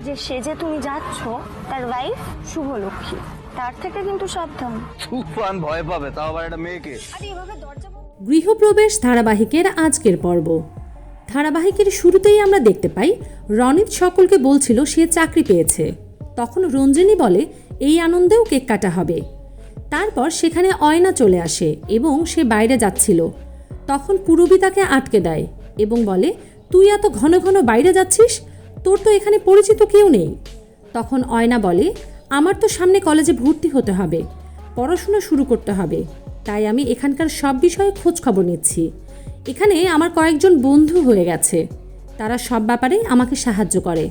যে সেজে তুমি যাচ্ছ তার ওয়াইফ শুভলক্ষ্মী, তার থেকে কিন্তু সাবধান। তুফান ভয় পাবে, তাও আবার একটা মেয়েকে। আরে এভাবে দরজা গৃহপ্রবেশ ধারাবাহিকের আজকের পর্ব। ধারাবাহিকের শুরুতেই আমরা দেখতে পাই রনিত সকলকে বলছিল সে চাকরি পেয়েছে। তখন রঞ্জিনী বলে এই আনন্দেও কেক কাটা হবে। তারপর সেখানে অয়না চলে আসে এবং সে বাইরে যাচ্ছিল। তখন পূরবী তাকে আটকে দেয় এবং বলে তুই এত ঘন ঘন বাইরে যাচ্ছিস, তোর তো এখানে পরিচিত কেউ নেই। তখন অয়না বলে আমার তো সামনে কলেজে ভর্তি হতে হবে, পড়াশোনা শুরু করতে হবে, তাই আমি এখানকার সব বিষয়ে খোঁজ খবর নিচ্ছি। এখানে আমার কয়েকজন বন্ধু হয়ে গেছে, তারা সব ব্যাপারেই আমাকে সাহায্য করে।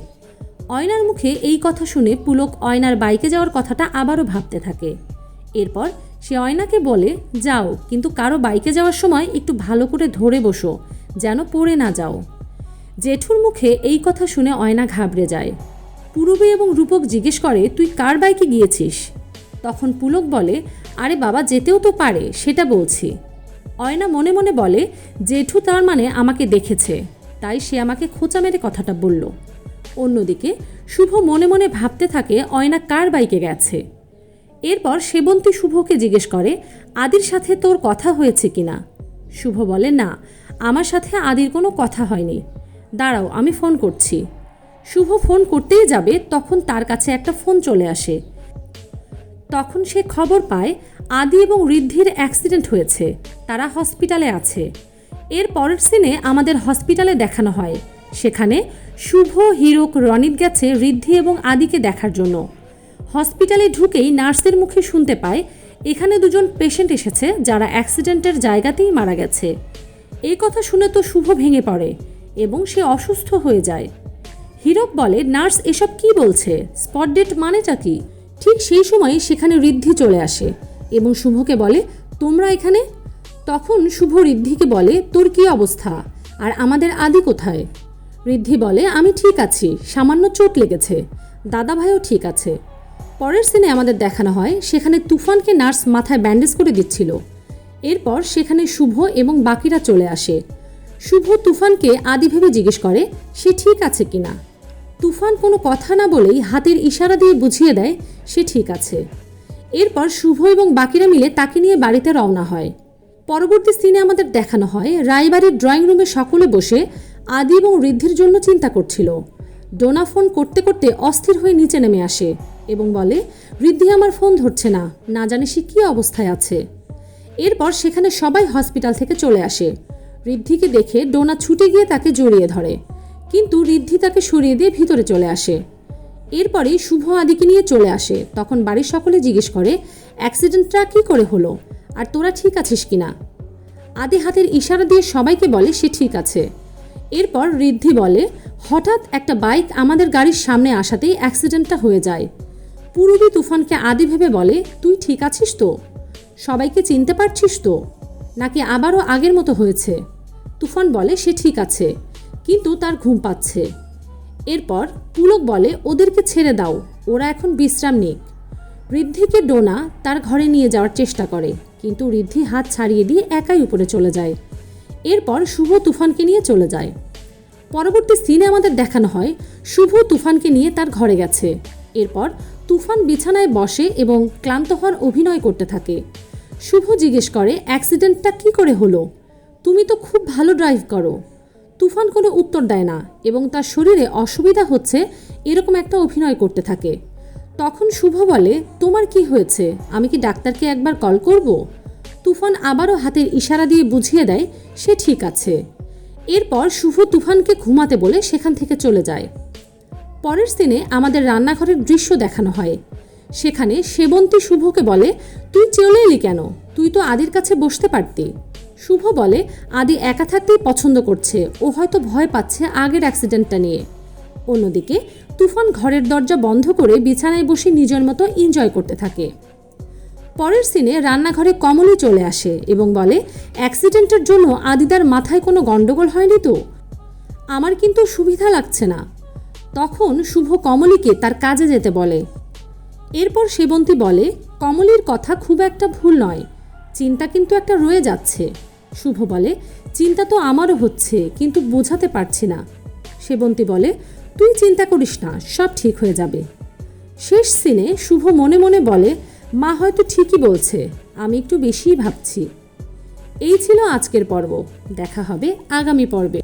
অয়নার মুখে এই কথা শুনে পুলক অয়নার বাইকে যাওয়ার কথাটা আবারও ভাবতে থাকে। এরপর সে অয়নাকে বলে যাও, কিন্তু কারো বাইকে যাওয়ার সময় একটু ভালো করে ধরে বসো, যেন পড়ে না যাও। জেঠুর মুখে এই কথা শুনে অয়না ঘাবড়ে যায়। পূরবী এবং রূপক জিজ্ঞেস করে তুই কার বাইকে গিয়েছিস? তখন পুলক বলে আরে বাবা, যেতেও তো পারে, সেটা বলছি। অয়না মনে মনে বলে জেঠু তার মানে আমাকে দেখেছে, তাই সে আমাকে খোঁচা মেরে কথাটা বলল। অন্যদিকে শুভ মনে মনে ভাবতে থাকে অয়না কার বাইকে গেছে। এরপর সেবন্তী শুভকে জিজ্ঞেস করে আদির সাথে তোর কথা হয়েছে কিনা। শুভ বলে না, আমার সাথে আদির কোনো কথা হয়নি, দাঁড়াও আমি ফোন করছি। শুভ ফোন করতেই যাবে, তখন তার কাছে একটা ফোন চলে আসে। তখন সে খবর পায় আদি এবং ঋদ্ধির অ্যাক্সিডেন্ট হয়েছে, তারা হসপিটালে আছে। এর পরের সিনে আমাদের হসপিটালে দেখানো হয়, সেখানে শুভ, হিরক, রনিত গেছে ঋদ্ধি এবং আদিকে দেখার জন্য। হসপিটালে ঢুকেই নার্সের মুখে শুনতে পায় এখানে দুজন পেশেন্ট এসেছে যারা অ্যাক্সিডেন্টের জায়গাতেই মারা গেছে। এই কথা শুনে তো শুভ ভেঙে পড়ে এবং সে অসুস্থ হয়ে যায়। হিরক বলে নার্স এসব কি বলছে, স্পট ডেট মানেটা কি? ঠিক সেই সময় সেখানে ঋদ্ধি চলে আসে এবং শুভকে বলে তোমরা এখানে? তখন শুভ ঋদ্ধিকে বলে তোর কি অবস্থা, আর আমাদের আদি কোথায়? ঋদ্ধি বলে আমি ঠিক আছি, সামান্য চোট লেগেছে, দাদা ভাইও ঠিক আছে। পরের সিনে আমাদের দেখানো হয় সেখানে তুফানকে নার্স মাথায় ব্যান্ডেজ করে দিচ্ছিল। এরপর সেখানে শুভ এবং বাকিরা চলে আসে। শুভ তুফানকে আদি ভেবে জিজ্ঞেস করে সে ঠিক আছে কিনা। তুফান কোনো কথা না বলেই হাতের ইশারা দিয়ে বুঝিয়ে দেয় সে ঠিক আছে। এরপর শুভ এবং বাকিরা মিলে তাকে নিয়ে বাড়িতে রওনা হয়। পরবর্তী সিনে আমাদের দেখানো হয় রায়বাড়ির ড্রয়িং রুমে সকলে বসে আদি এবং ঋদ্ধির জন্য চিন্তা করছিল। ডোনা ফোন করতে করতে অস্থির হয়ে নিচে নেমে আসে এবং বলে ঋদ্ধি আমার ফোন ধরছে না, না জানি সে কী অবস্থায় আছে। এরপর সেখানে সবাই হসপিটাল থেকে চলে আসে। ঋদ্ধিকে দেখে ডোনা ছুটে গিয়ে তাকে জড়িয়ে ধরে, কিন্তু ঋদ্ধি তাকে সরিয়ে দিয়ে ভিতরে চলে আসে। এরপরেই শুভ আদিকে নিয়ে চলে আসে। তখন বাড়ির সকলে জিজ্ঞেস করে অ্যাক্সিডেন্টটা কী করে হলো, আর তোরা ঠিক আছিস কিনা। আদি হাতের ইশারা দিয়ে সবাইকে বলে সে ঠিক আছে। এরপর ঋদ্ধি বলে হঠাৎ একটা বাইক আমাদের গাড়ির সামনে আসাতেই অ্যাক্সিডেন্টটা হয়ে যায়। পূরবী তুফানকে আদি ভেবে বলে তুই ঠিক আছিস তো, সবাইকে চিনতে পারছিস তো, নাকি আবারও আগের মতো হয়েছে? তুফান বলে সে ঠিক আছে, কিন্তু তার ঘুম পাচ্ছে। এরপর পুলক বলে ওদেরকে ছেড়ে দাও, ওরা এখন বিশ্রাম নিক। ঋদ্ধিকে ডোনা তার ঘরে নিয়ে যাওয়ার চেষ্টা করে, কিন্তু ঋদ্ধি হাত ছাড়িয়ে দিয়ে একাই উপরে চলে যায়। এরপর শুভ তুফানকে নিয়ে চলে যায়। পরবর্তী সিনে আমাদের দেখানো হয় শুভ তুফানকে নিয়ে তার ঘরে গেছে। এরপর তুফান বিছানায় বসে এবং ক্লান্ত হওয়ার অভিনয় করতে থাকে। শুভ জিজ্ঞেস করে অ্যাক্সিডেন্টটা কি করে হলো, তুমি তো খুব ভালো ড্রাইভ করো। তুফান কোনো উত্তর দেয় না এবং তার শরীরে অসুবিধা হচ্ছে এরকম একটা অভিনয় করতে থাকে। তখন শুভ বলে তোমার কি হয়েছে, আমি কি ডাক্তারকে একবার কল করব? তুফান আবারও হাতের ইশারা দিয়ে বুঝিয়ে দেয় সে ঠিক আছে। এরপর শুভ তুফানকে ঘুমাতে বলে সেখান থেকে চলে যায়। পরের সিনে আমাদের রান্নাঘরের দৃশ্য দেখানো হয়। সেখানে সেবন্তী শুভকে বলে তুই চলে এলি কেন, তুই তো আদির কাছে বসতে পারতি। শুভ বলে আদি একা থাকতেই পছন্দ করছে, ও হয়তো ভয় পাচ্ছে আগের অ্যাক্সিডেন্টটা নিয়ে। অন্যদিকে তুফান ঘরের দরজা বন্ধ করে বিছানায় বসে নিজের মতো এনজয় করতে থাকে। পরের সিনে রান্নাঘরে কমলি চলে আসে এবং বলে অ্যাক্সিডেন্টের জন্য আদিদার মাথায় কোনো গন্ডগোল হয়নি তো, আমার কিন্তু সুবিধা লাগছে না। তখন শুভ কমলিকে তার কাজে যেতে বলে। এরপর সেবন্তী বলে কমলির কথা খুব একটা ভুল নয়, চিন্তা কিন্তু একটা রয়ে যাচ্ছে। শুভ বলে চিন্তা তো আমারও হচ্ছে, কিন্তু বোঝাতে পারছি না। সেবন্তী বলে তুই চিন্তা করিস না, সব ঠিক হয়ে যাবে। শেষ সিনে শুভ মনে মনে বলে, মা হয়তো ঠিকই বলছে, আমি একটু বেশিই ভাবছি। এই ছিল আজকের পর্ব। দেখা হবে আগামী পর্বে।